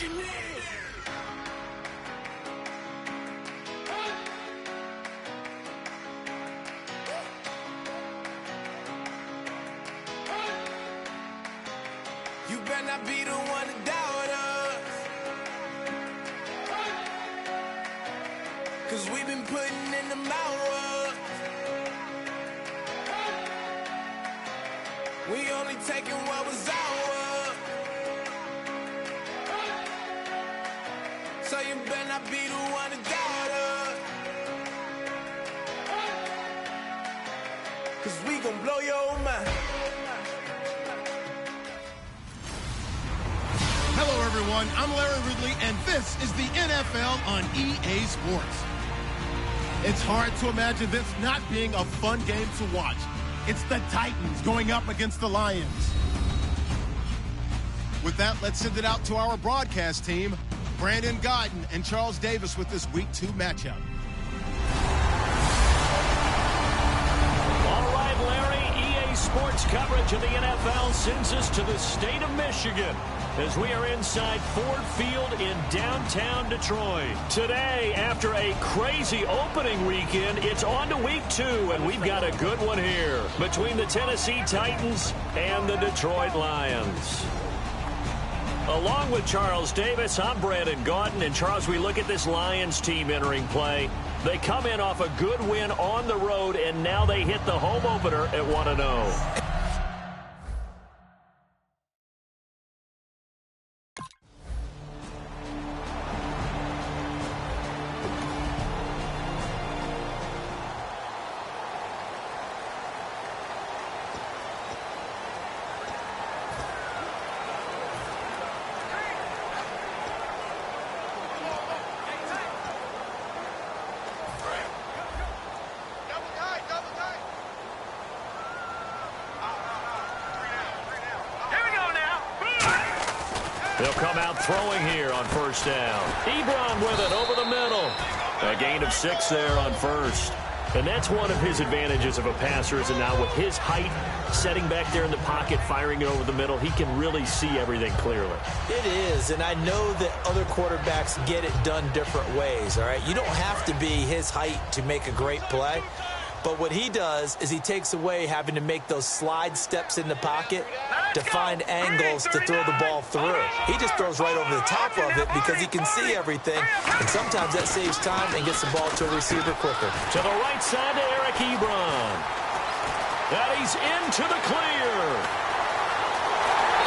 You better not be the one to doubt us, 'cause we've been putting in the hours. We only taking what was ours. So you better not be the one to doubt us, 'cause we gon' blow your mind. Hello, everyone. I'm Larry Ridley, and this is the NFL on EA Sports. It's hard to imagine this not being a fun game to watch. It's the Titans going up against the Lions. With that, let's send it out to our broadcast team, Brandon Godden and Charles Davis, with this Week 2 matchup. All right, Larry, EA Sports coverage of the NFL sends us to the state of Michigan as we are inside Ford Field in downtown Detroit. Today, after a crazy opening weekend, it's on to Week 2, and we've got a good one here between the Tennessee Titans and the Detroit Lions. Along with Charles Davis, I'm Brandon Gaudin. And, Charles, we look at this Lions team entering play. They come in off a good win on the road, and now they hit the home opener at 1-0. They'll come out throwing here on first down. Ebron with it over the middle. A gain of 6 there on first. And that's one of his advantages of a passer, is now with his height, setting back there in the pocket, firing it over the middle, he can really see everything clearly. It is, and I know that other quarterbacks get it done different ways, all right? You don't have to be his height to make a great play. But what he does is he takes away having to make those slide steps in the pocket to find angles to throw the ball through. He just throws right over the top of it because he can see everything, and sometimes that saves time and gets the ball to a receiver quicker. To the right side to Eric Ebron. And he's into the clear.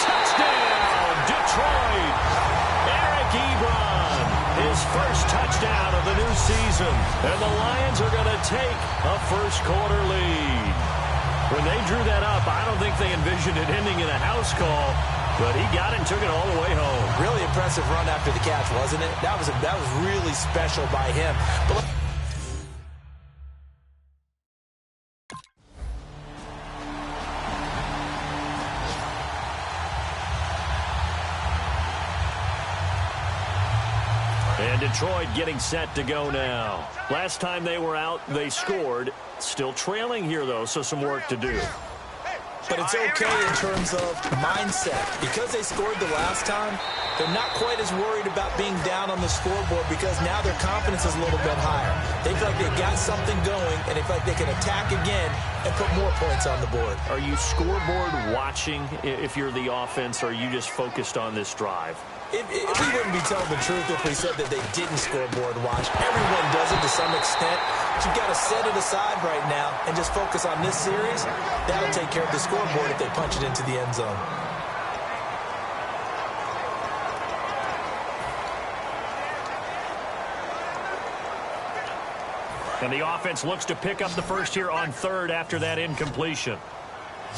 Touchdown, Detroit. Eric Ebron, his first touchdown of the new season. And the Lions are going to take a first-quarter lead. When they drew that up, I don't think they envisioned it ending in a house call, but he got it and took it all the way home. Really impressive run after the catch, wasn't it? That was really special by him. But and Detroit getting set to go now. Last time they were out, they scored. Still trailing here, though, so some work to do. But it's okay in terms of mindset. Because they scored the last time, they're not quite as worried about being down on the scoreboard because now their confidence is a little bit higher. They feel like they've got something going, and they feel like they can attack again and put more points on the board. Are you scoreboard watching if you're the offense, or are you just focused on this drive? We wouldn't be telling the truth if we said that they didn't scoreboard watch. Everyone does it to some extent. But you've got to set it aside right now and just focus on this series. That'll take care of the scoreboard if they punch it into the end zone. And the offense looks to pick up the first here on third after that incompletion.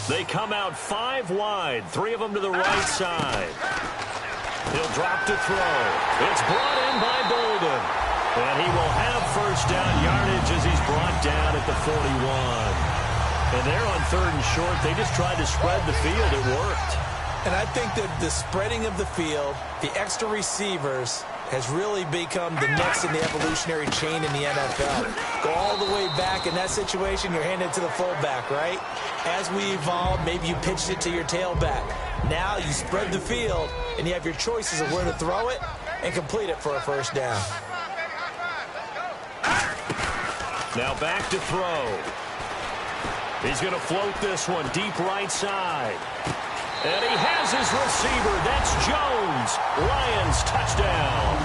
They come out 5 wide, 3 of them to the right side. He'll drop to throw. It's brought in by Bolden. And he will have first down yardage as he's brought down at the 41. And they're on third and short. They just tried to spread the field. It worked. And I think that the spreading of the field, the extra receivers, has really become the next in the evolutionary chain in the NFL. Go all the way back in that situation, you're handed to the fullback, right? As we evolve, maybe you pitched it to your tailback. Now you spread the field, and you have your choices of where to throw it and complete it for a first down. Now back to throw. He's going to float this one deep right side. And he has his receiver. That's Jones. Lions touchdown.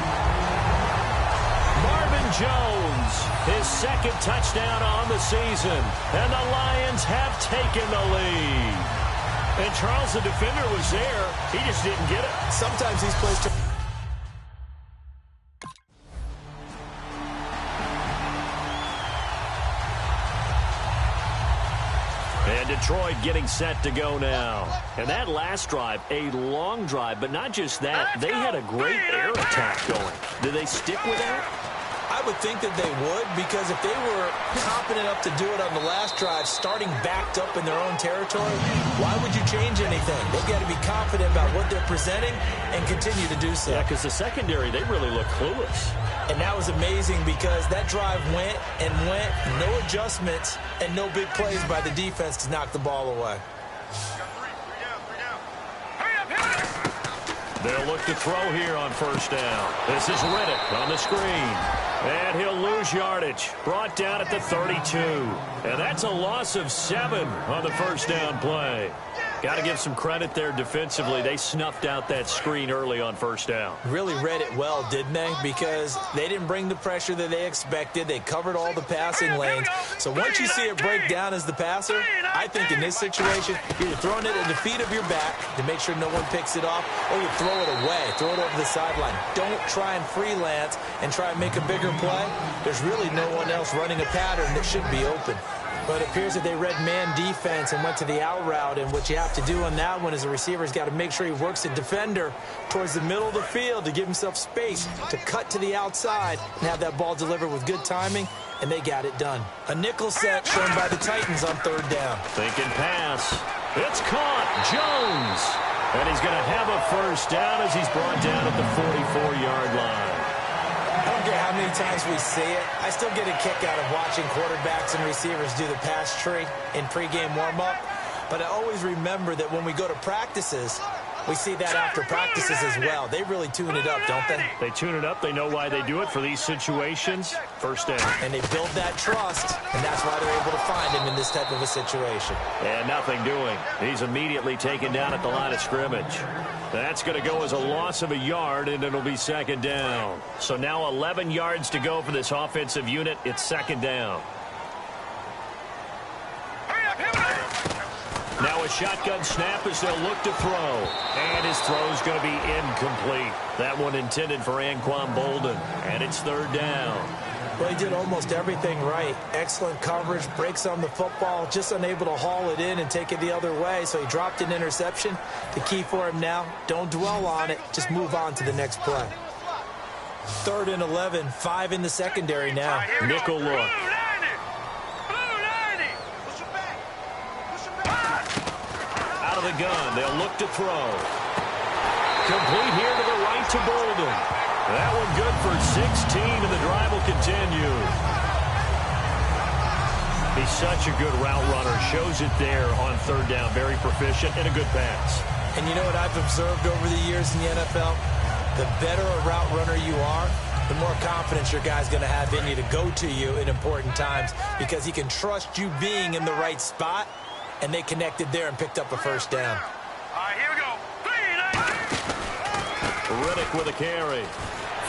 Marvin Jones, his second touchdown on the season. And the Lions have taken the lead. And Charles, the defender, was there. He just didn't get it. Sometimes these plays... And Detroit getting set to go now. And that last drive, a long drive, but not just that. They had a great air attack going. Did they stick with that? I would think that they would, because if they were confident enough to do it on the last drive, starting backed up in their own territory, why would you change anything? They've got to be confident about what they're presenting and continue to do so. Yeah, because the secondary, they really look clueless. And that was amazing because that drive went and went, no adjustments, and no big plays by the defense to knock the ball away. They'll look to throw here on first down. This is Riddick on the screen. And he'll lose yardage. Brought down at the 32. And that's a loss of 7 on the first down play. Got to give some credit there defensively. They snuffed out that screen early on first down. Really read it well, didn't they? Because they didn't bring the pressure that they expected. They covered all the passing lanes. So once you see it break down as the passer, I think in this situation, you're throwing it at the feet of your back to make sure no one picks it off, or you throw it away, throw it over the sideline. Don't try and freelance and try and make a bigger play. There's really no one else running a pattern that should be open. But it appears that they read man defense and went to the out route, and what you have to do on that one is the receiver's got to make sure he works the defender towards the middle of the field to give himself space to cut to the outside and have that ball delivered with good timing, and they got it done. A nickel set shown by the Titans on third down. Thinking pass. It's caught. Jones. And he's going to have a first down as he's brought down at the 44-yard line. I don't care how many times we see it. I still get a kick out of watching quarterbacks and receivers do the pass tree in pregame warm-up. But I always remember that when we go to practices, we see that after practices as well. They really tune it up, don't they? They tune it up. They know why they do it for these situations. First down. And they build that trust, and that's why they're able to find him in this type of a situation. And nothing doing. He's immediately taken down at the line of scrimmage. That's going to go as a loss of a yard, and it'll be second down. So now 11 yards to go for this offensive unit. It's second down. Now a shotgun snap as they'll look to throw. And his throw's going to be incomplete. That one intended for Anquan Bolden. And it's third down. Well, he did almost everything right. Excellent coverage, breaks on the football, just unable to haul it in and take it the other way. So he dropped an interception. The key for him now, don't dwell on it. Just move on to the next play. 3rd and 11, 5 in the secondary now. Nickel look. Out of the gun, they'll look to throw. Complete here to the right to Bolden. That one good for 16, and the drive will continue. He's such a good route runner. Shows it there on third down. Very proficient and a good pass. And you know what I've observed over the years in the NFL? The better a route runner you are, the more confidence your guy's going to have in you to go to you in important times, because he can trust you being in the right spot, and they connected there and picked up a first down. All right, here we go. Riddick with a carry.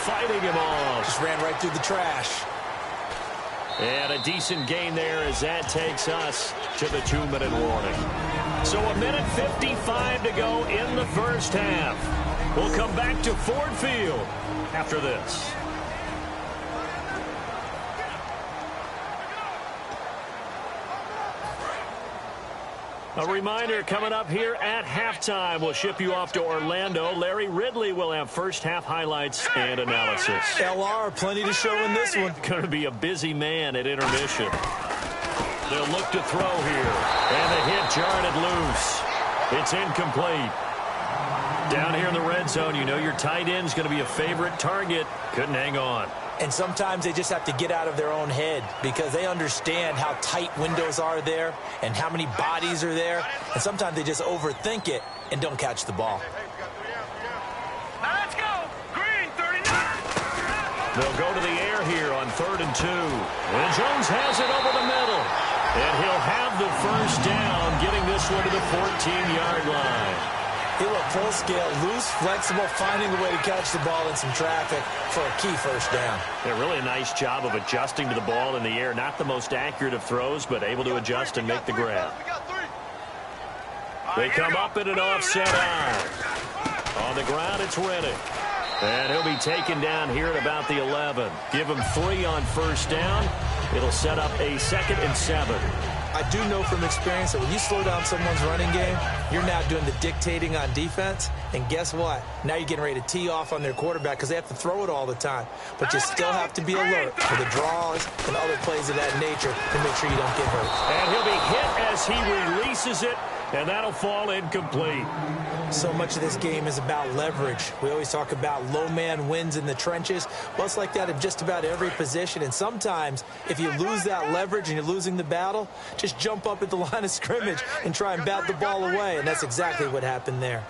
Fighting him off. Just ran right through the trash. And a decent gain there as that takes us to the 2-minute warning. So 1:55 to go in the first half. We'll come back to Ford Field after this. A reminder, coming up here at halftime, we'll ship you off to Orlando. Larry Ridley will have first half highlights and analysis. LR, plenty to show in this one. Going to be a busy man at intermission. They'll look to throw here. And the hit jarred it loose. It's incomplete. Down here in the red zone, you know your tight end's going to be a favorite target. Couldn't hang on. And sometimes they just have to get out of their own head because they understand how tight windows are there and how many bodies are there. And sometimes they just overthink it and don't catch the ball. Now let's go. Green, 39. They'll go to the air here on 3rd and 2. And Jones has it over the middle. And he'll have the first down, getting this one to the 14-yard line. He looked full scale, loose, flexible, finding a way to catch the ball in some traffic for a key first down. Yeah, really a nice job of adjusting to the ball in the air. Not the most accurate of throws, but able to adjust and make the grab. They come up in an offset eye. On the ground, it's Reddick. And he'll be taken down here at about the 11. Give him 3 on first down. It'll set up a 2nd and 7. I do know from experience that when you slow down someone's running game, you're now doing the dictating on defense. And guess what? Now you're getting ready to tee off on their quarterback because they have to throw it all the time. But you still have to be alert for the draws and other plays of that nature to make sure you don't get hurt. And he'll be hit as he releases it, and that'll fall incomplete. So much of this game is about leverage. We always talk about low man wins in the trenches. Well, it's like that in just about every position. And sometimes, if you lose that leverage and you're losing the battle, just jump up at the line of scrimmage and try and bat the ball away. And that's exactly what happened there.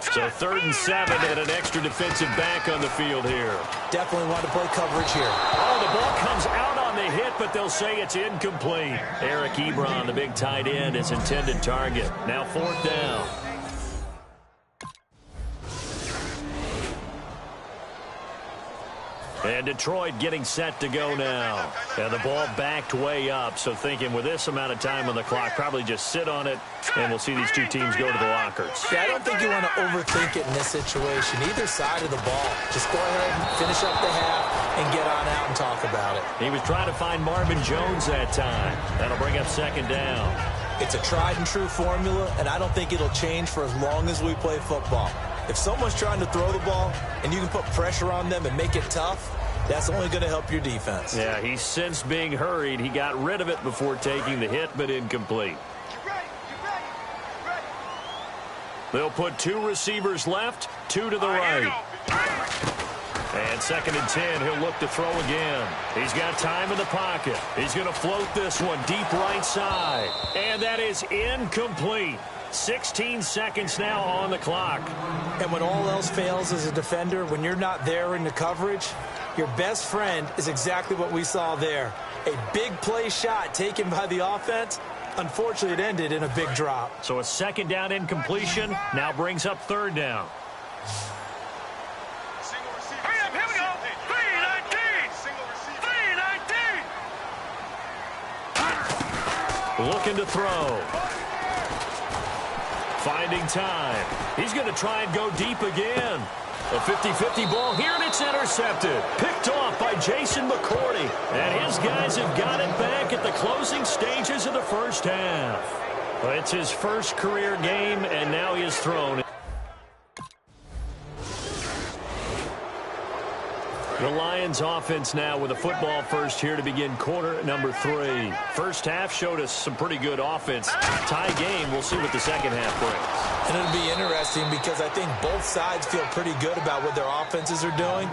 So 3rd and 7 and an extra defensive back on the field here. Definitely want to play coverage here. Oh, the ball comes out on the hit, but they'll say it's incomplete. Eric Ebron, the big tight end, is intended target. Now 4th down. And Detroit getting set to go now. And the ball backed way up. So thinking with this amount of time on the clock, probably just sit on it, and we'll see these two teams go to the lockers. Yeah, I don't think you want to overthink it in this situation. Either side of the ball. Just go ahead and finish up the half and get on out and talk about it. He was trying to find Marvin Jones that time. That'll bring up 2nd down. It's a tried and true formula, and I don't think it'll change for as long as we play football. If someone's trying to throw the ball and you can put pressure on them and make it tough, that's only going to help your defense. Yeah, he's since being hurried. He got rid of it before taking the hit, but incomplete. They'll put 2 receivers left, 2 to the right. And 2nd and 10, he'll look to throw again. He's got time in the pocket. He's going to float this one deep right side. And that is incomplete. 16 seconds now on the clock. And when all else fails as a defender, when you're not there in the coverage, your best friend is exactly what we saw there. A big play shot taken by the offense. Unfortunately, it ended in a big drop. So a 2nd down incompletion now brings up 3rd down. Here we go. 319. 319. Looking to throw. Finding time. He's going to try and go deep again. A 50-50 ball here, and it's intercepted. Picked off by Jason McCourty. And his guys have got it back at the closing stages of the first half. It's his first career game, and now he is thrown. The Lions offense now with a football first here to begin quarter number 3. First half showed us some pretty good offense. Tie game. We'll see what the second half brings. And it'll be interesting because I think both sides feel pretty good about what their offenses are doing.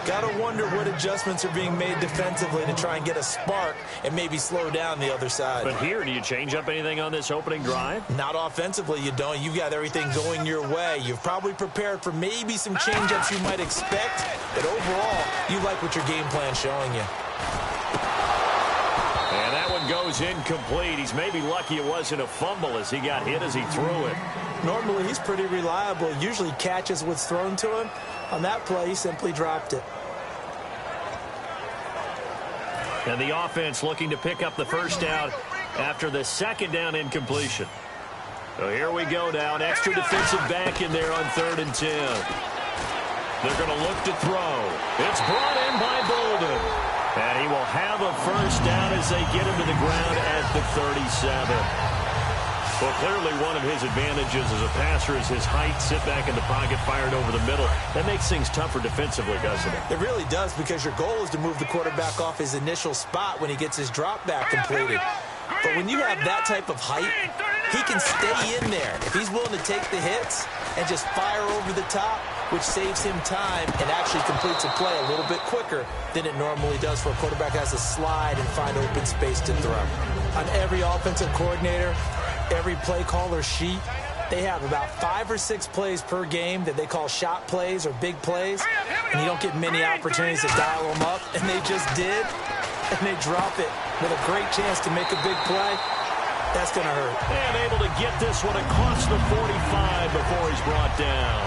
Got to wonder what adjustments are being made defensively to try and get a spark and maybe slow down the other side. But here, do you change up anything on this opening drive? Not offensively, you don't. You've got everything going your way. You've probably prepared for maybe some change-ups you might expect, but overall, you like what your game plan's showing you. And that one goes incomplete. He's maybe lucky it wasn't a fumble as he got hit as he threw it. Normally, he's pretty reliable. Usually catches what's thrown to him. On that play, he simply dropped it. And the offense looking to pick up the first down after the 2nd down incompletion. So here we go now. An extra defensive back in there on 3rd and 10. They're going to look to throw. It's brought in by Bolden. And he will have a first down as they get him to the ground at the 37. Well, clearly one of his advantages as a passer is his height. Sit back in the pocket, fired over the middle. That makes things tougher defensively, doesn't it? It really does, because your goal is to move the quarterback off his initial spot when he gets his drop back completed. But when you have that type of height, he can stay in there. If he's willing to take the hits and just fire over the top, which saves him time and actually completes a play a little bit quicker than it normally does for a quarterback that has to slide and find open space to throw. On every offensive coordinator, every play caller sheet, they have about 5 or 6 plays per game that they call shot plays or big plays, and you don't get many opportunities to dial them up, and they just did, and they drop it with a great chance to make a big play. That's going to hurt. And able to get this one across the 45 before he's brought down.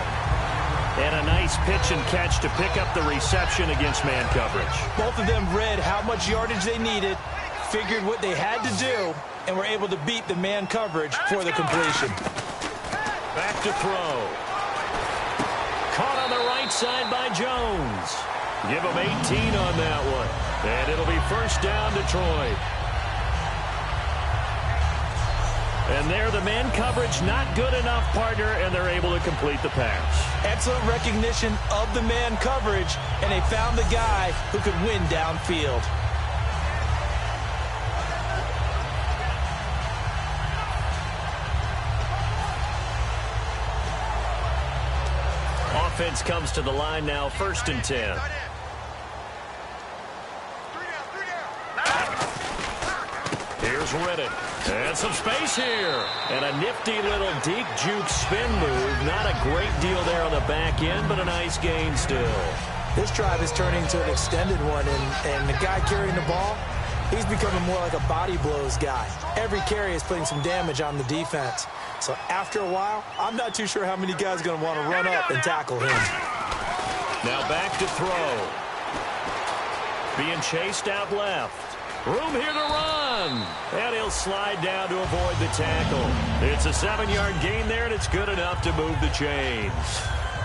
And a nice pitch and catch to pick up the reception against man coverage. Both of them read how much yardage they needed, figured what they had to do, and were able to beat the man coverage for the completion. Back to throw. Caught on the right side by Jones. Give him 18 on that one. And it'll be first down, Detroit. And there, the man coverage not good enough, partner, and they're able to complete the pass. Excellent recognition of the man coverage, and they found the guy who could win downfield. Offense comes to the line now, 1st and 10. Here's Riddick. And some space here. And a nifty little deep juke spin move. Not a great deal there on the back end, but a nice gain still. This drive is turning into an extended one, and the guy carrying the ball, he's becoming more like a body blows guy. Every carry is putting some damage on the defense. So after a while, I'm not too sure how many guys are going to want to run up and tackle him. Now back to throw. Being chased out left. Room here to run. And he'll slide down to avoid the tackle. It's a 7-yard gain there, and it's good enough to move the chains.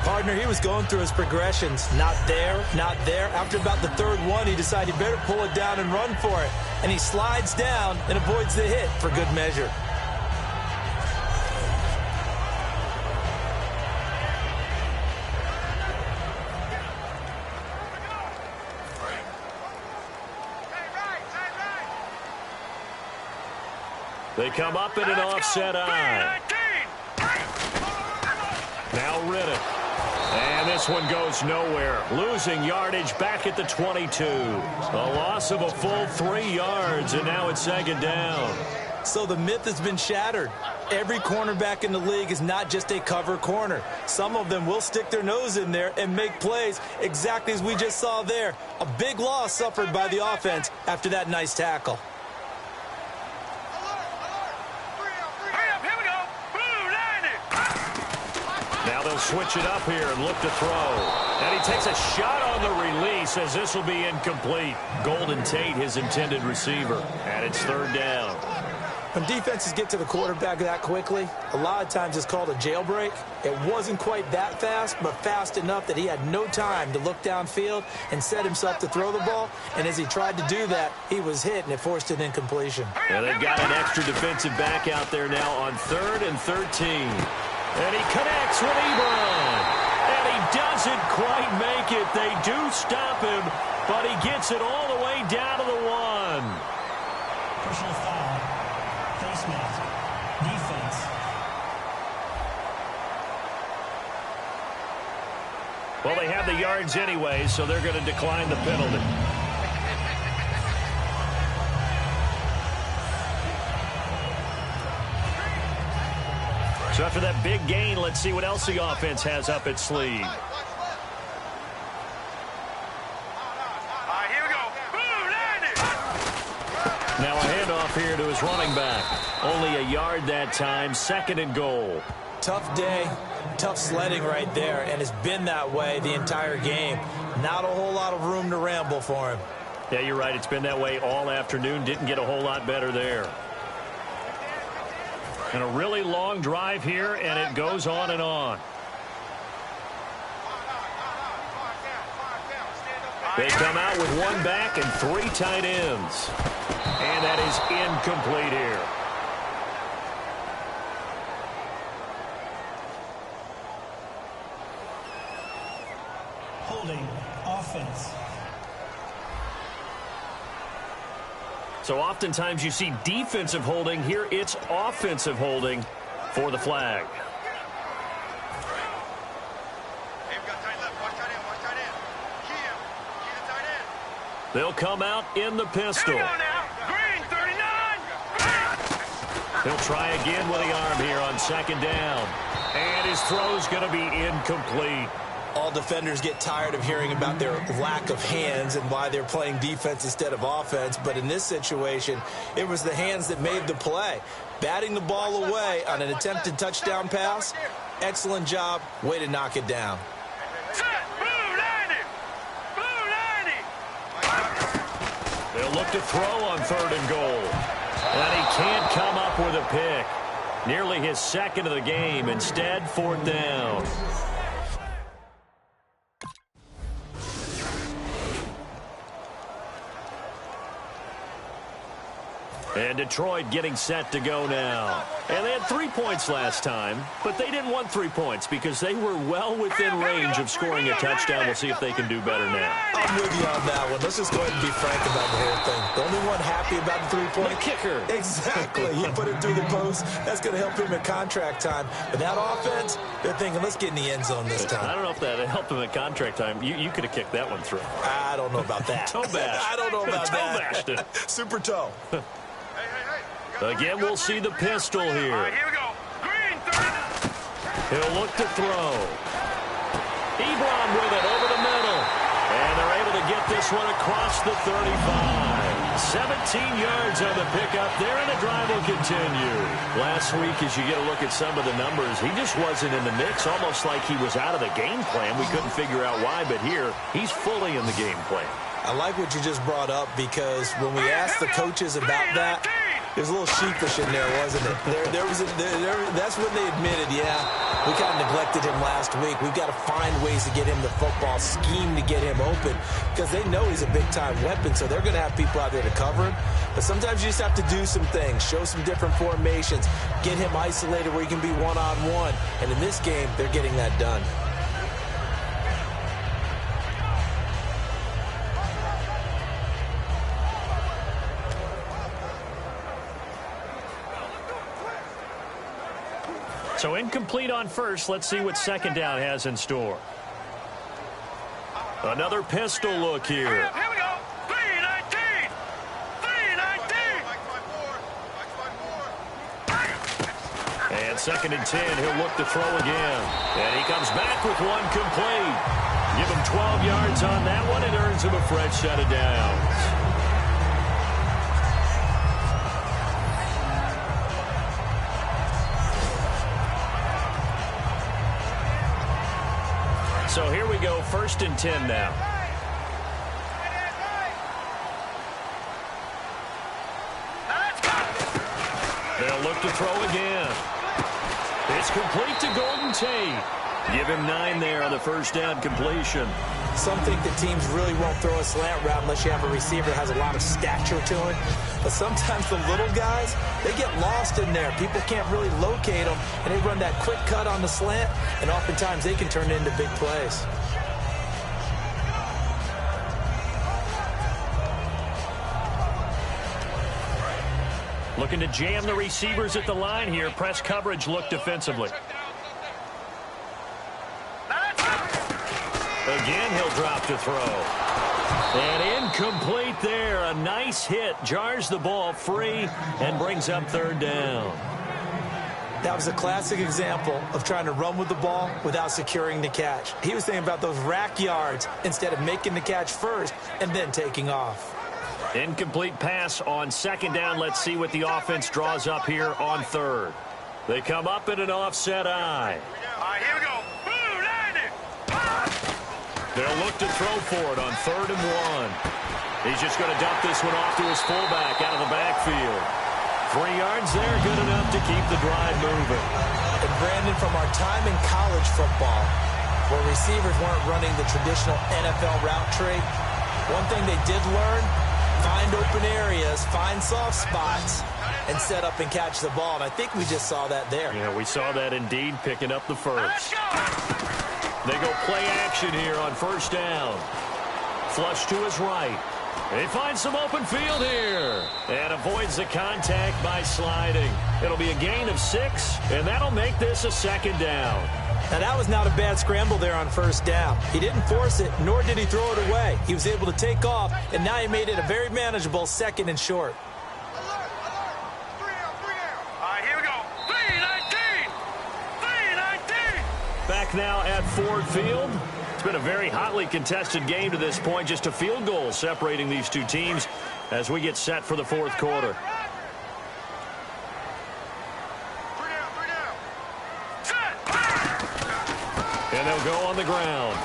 Partner, he was going through his progressions. Not there, not there. After about the 3rd one, he decided he better pull it down and run for it. And he slides down and avoids the hit for good measure. They come up in an offset eye. Now Riddick. And this one goes nowhere. Losing yardage back at the 22. A loss of a full 3 yards, and now it's 2nd down. So the myth has been shattered. Every cornerback in the league is not just a cover corner. Some of them will stick their nose in there and make plays exactly as we just saw there. A big loss suffered by the offense after that nice tackle. Now they'll switch it up here and look to throw. And he takes a shot on the release as this will be incomplete. Golden Tate, his intended receiver. And it's 3rd down. When defenses get to the quarterback that quickly, a lot of times it's called a jailbreak. It wasn't quite that fast, but fast enough that he had no time to look downfield and set himself to throw the ball. And as he tried to do that, he was hit, and it forced an incompletion. And they've got an extra defensive back out there now on 3rd and 13. And he connects with Ebron. And he doesn't quite make it. They do stop him, but he gets it all the way down to the 1. Personal foul. Face mask. Defense. Well, they have the yards anyway, so they're going to decline the penalty. So after that big gain, let's see what else the offense has up its sleeve. Here we go. Boom, landed. Now a handoff here to his running back. Only a yard that time, 2nd and goal. Tough day, tough sledding right there, and it's been that way the entire game. Not a whole lot of room to ramble for him. Yeah, you're right. It's been that way all afternoon. Didn't get a whole lot better there. And a really long drive here, and it goes on and on. They come out with 1 back and 3 tight ends. And that is incomplete here. Holding. Offense. So oftentimes you see defensive holding. Here it's offensive holding for the flag. They'll come out in the pistol. Here we go now. Green, 39. He'll try again with the arm here on second down. And his throw's going to be incomplete. All defenders get tired of hearing about their lack of hands and why they're playing defense instead of offense. But in this situation, it was the hands that made the play. Batting the ball away on an attempted touchdown pass. Excellent job. Way to knock it down. Set. Blue 90. Blue 90. They'll look to throw on 3rd and goal. And he can't come up with a pick. Nearly his second of the game. Instead, 4th down. And Detroit getting set to go now. And they had 3 points last time, but they didn't want 3 points because they were well within range of scoring a touchdown. We'll see if they can do better now. I'm with you on that one. Let's just go ahead and be frank about the whole thing. The only one happy about the 3-point? The kicker. Exactly. He put it through the post. That's going to help him at contract time. But that offense, they're thinking, let's get in the end zone this time. I don't know if that helped him at contract time. You could have kicked that one through. I don't know about that. Toe bash. I don't know about toe that. Bashed it. Super toe. Again, we'll see the pistol here. All right, here we go. Green, 39. He'll look to throw. Ebron with it over the middle. And they're able to get this one across the 35. 17 yards on the pickup there, and the drive will continue. Last week, as you get a look at some of the numbers, he just wasn't in the mix, almost like he was out of the game plan. We couldn't figure out why, but here, he's fully in the game plan. I like what you just brought up because when we asked the coaches about that, there's a little sheepish in there, wasn't it? That's when they admitted, yeah, we kind of neglected him last week. We've got to find ways to get him the football, scheme to get him open because they know he's a big-time weapon, so they're going to have people out there to cover him. But sometimes you just have to do some things, show some different formations, get him isolated where he can be one-on-one. And in this game, they're getting that done. So incomplete on first. Let's see what second down has in store. Another pistol look here. Here we go. 319. 319. And 2nd and 10. He'll look to throw again. And he comes back with one complete. Give him 12 yards on that one. It earns him a fresh set of downs. So here we go, 1st and 10 now. They'll look to throw again. It's complete to Golden Tate. Give him 9 there on the 1st down completion. Some think that teams really won't throw a slant route unless you have a receiver that has a lot of stature to him. But sometimes the little guys, they get lost in there. People can't really locate them, and they run that quick cut on the slant, and oftentimes they can turn it into big plays. Looking to jam the receivers at the line here. Press coverage look defensively. Again, he'll drop to throw. And incomplete there. A nice hit. Jars the ball free and brings up 3rd down. That was a classic example of trying to run with the ball without securing the catch. He was thinking about those rack yards instead of making the catch first and then taking off. Incomplete pass on 2nd down. Let's see what the offense draws up here on 3rd. They come up in an offset eye. All right, here we go. Blue 90. They'll look to throw for it on 3rd and 1. He's just going to dump this one off to his fullback out of the backfield. 3 yards there, good enough to keep the drive moving. And Brandon, from our time in college football, where receivers weren't running the traditional NFL route tree, one thing they did learn, find open areas, find soft spots, and set up and catch the ball. And I think we just saw that there. Yeah, we saw that indeed, picking up the first. They go play action here on 1st down. Flush to his right. He finds some open field here and avoids the contact by sliding. It'll be a gain of 6, and that'll make this a 2nd down. Now, that was not a bad scramble there on first down. He didn't force it, nor did he throw it away. He was able to take off, and now he made it a very manageable 2nd and short. Back now at Ford Field. It's been a very hotly contested game to this point. Just a field goal separating these two teams as we get set for the 4th quarter. And they'll go on the ground.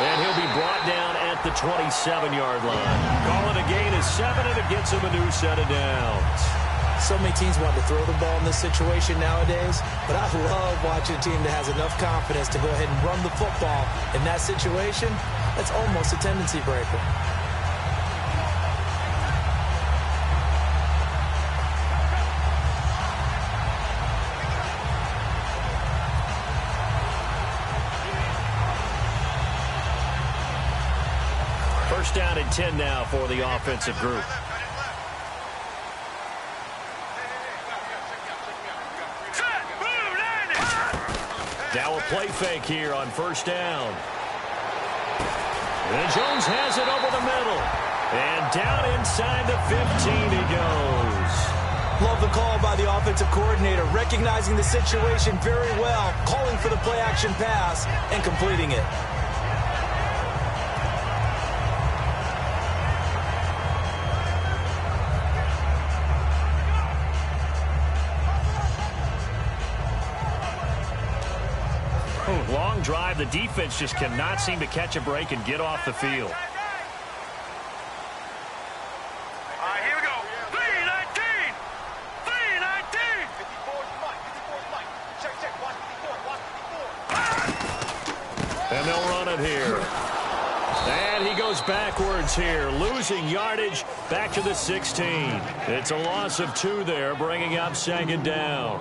And he'll be brought down at the 27-yard line. Call it a gain of 7, and it gets him a new set of downs. So many teams want to throw the ball in this situation nowadays, but I love watching a team that has enough confidence to go ahead and run the football in that situation. That's almost a tendency breaker. First down and 10 now for the offensive group. Now a play fake here on first down. And Jones has it over the middle. And down inside the 15 he goes. Love the call by the offensive coordinator, recognizing the situation very well, calling for the play-action pass, and completing it. Long drive. The defense just cannot seem to catch a break and get off the field. Here we go. 3-19. 3-19. And they'll run it here. And he goes backwards here, losing yardage back to the 16. It's a loss of 2 there, bringing up 2nd down.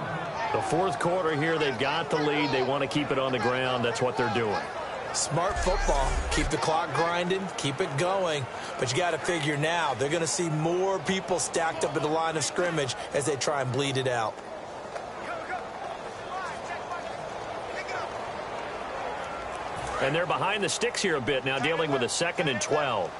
The 4th quarter here, they've got the lead. They want to keep it on the ground. That's what they're doing. Smart football. Keep the clock grinding. Keep it going. But you got to figure now, they're going to see more people stacked up at the line of scrimmage as they try and bleed it out. And they're behind the sticks here a bit now, dealing with a 2nd and 12.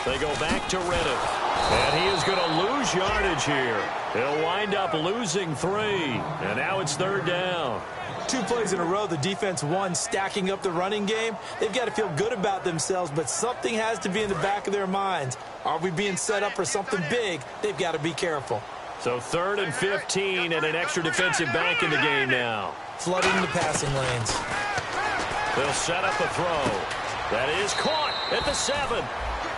They go back to Reddick. And he is going to lose yardage here. He'll wind up losing 3. And now it's 3rd down. 2 plays in a row, the defense won, stacking up the running game. They've got to feel good about themselves, but something has to be in the back of their minds. Are we being set up for something big? They've got to be careful. So 3rd and 15 and an extra defensive back in the game now. Flooding the passing lanes. They'll set up a throw. That is caught at the 7.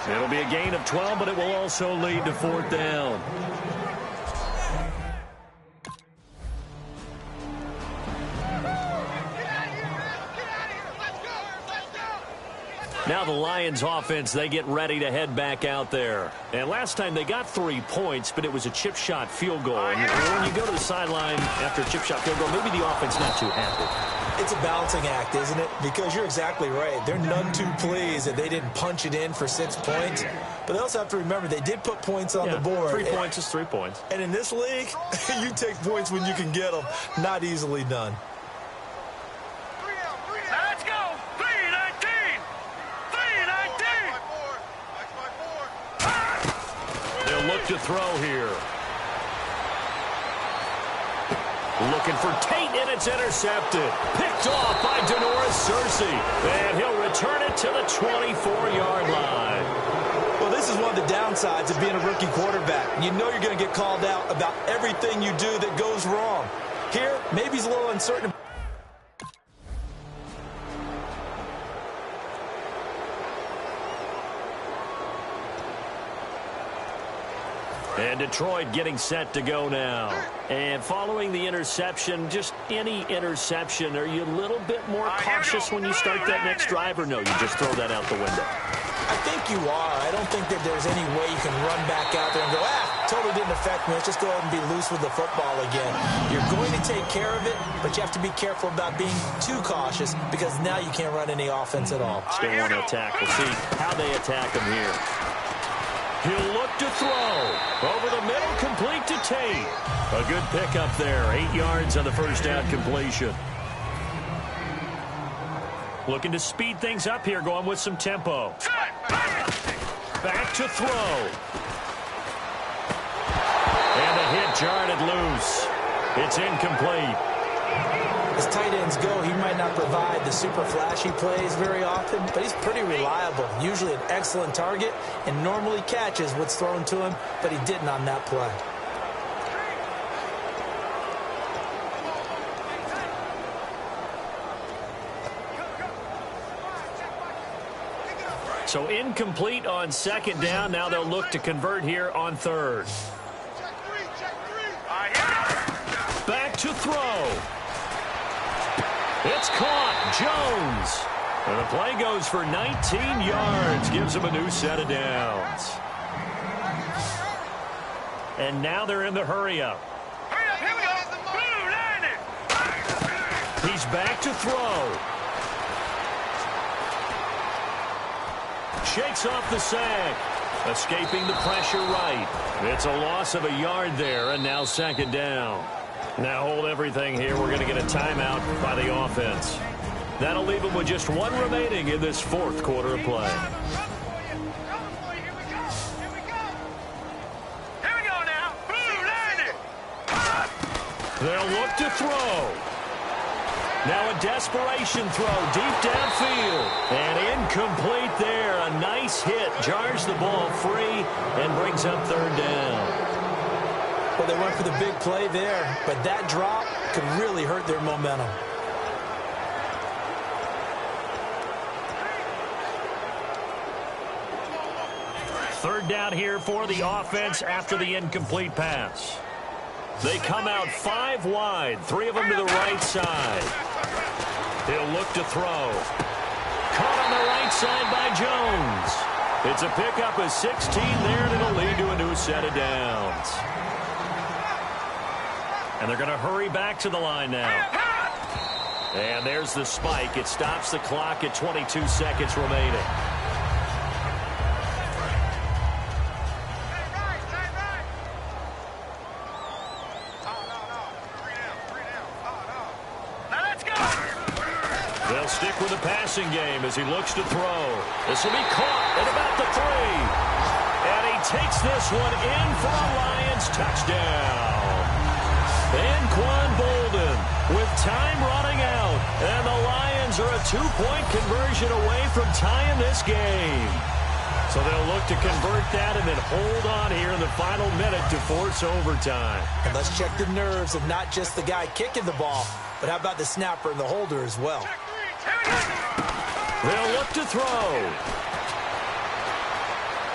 It'll be a gain of 12, but it will also lead to 4th down. Now the Lions offense, they get ready to head back out there. And last time they got 3 points, but it was a chip shot field goal. And when you go to the sideline after a chip shot field goal, maybe the offense not too happy. It's a balancing act, isn't it? Because you're exactly right. They're none too pleased that they didn't punch it in for 6 points. But they also have to remember they did put points on the board. 3 points is 3 points. And in this league, you take points when you can get them. Not easily done. Let's go. 3-19. 3-19. They'll look to throw here. Looking for Tate, and it's intercepted. Picked off by Denoris Searcy. And he'll return it to the 24-yard line. Well, this is one of the downsides of being a rookie quarterback. You know you're going to get called out about everything you do that goes wrong. Here, maybe he's a little uncertain. And Detroit getting set to go now. And following the interception, just any interception, are you a little bit more cautious when you start that next drive, or no, you just throw that out the window? I think you are. I don't think that there's any way you can run back out there and go, totally didn't affect me. Let's just go ahead and be loose with the football again. You're going to take care of it, but you have to be careful about being too cautious because now you can't run any offense at all. Still want to attack. We'll see how they attack them here. He'll look to throw. Over the middle, complete to Tate. A good pickup there. 8 yards on the first down completion. Looking to speed things up here, going with some tempo. Back to throw. And the hit jarred it loose. It's incomplete. As tight ends go, he might not provide the super flashy plays very often, but he's pretty reliable. Usually an excellent target and normally catches what's thrown to him, but he didn't on that play. So incomplete on second down. Now they'll look to convert here on third. Back to throw. It's caught. Jones. And the play goes for 19 yards. Gives him a new set of downs. And now they're in the hurry-up. Here we go. Blue, line it. He's back to throw. Shakes off the sack. Escaping the pressure right. It's a loss of a yard there, and now second down. Now hold everything here. We're going to get a timeout by the offense. That'll leave them with just one remaining in this fourth quarter of play. Here we go now. Blue, line it. They'll look to throw. Now a desperation throw deep downfield. And incomplete there. A nice hit. Jars the ball free and brings up third down. Well, they went for the big play there, but that drop could really hurt their momentum. Third down here for the offense after the incomplete pass. They come out 5 wide, 3 of them to the right side. He'll look to throw. Caught on the right side by Jones. It's a pickup of 16 there, and it'll lead to a new set of downs. And they're going to hurry back to the line now. And there's the spike. It stops the clock at 22 seconds remaining. They'll stick with the passing game as he looks to throw. This will be caught at about the 3. And he takes this one in for a Lions touchdown. Anquan Bolden with time running out. And the Lions are a 2-point conversion away from tying this game. So they'll look to convert that and then hold on here in the final minute to force overtime. And let's check the nerves of not just the guy kicking the ball, but how about the snapper and the holder as well. They'll look to throw.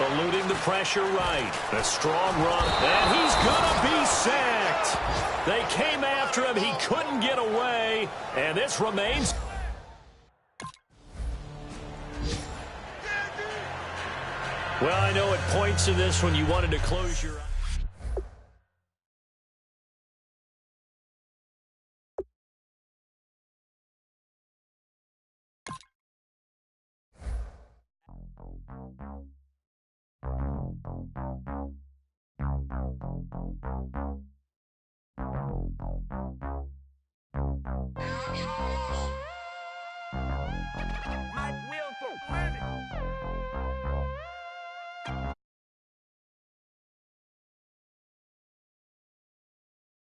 Eluding the pressure right. A strong run. And he's going to be sacked. They came after him. He couldn't get away. And this remains. Well, I know at points in this when you wanted to close your eyes.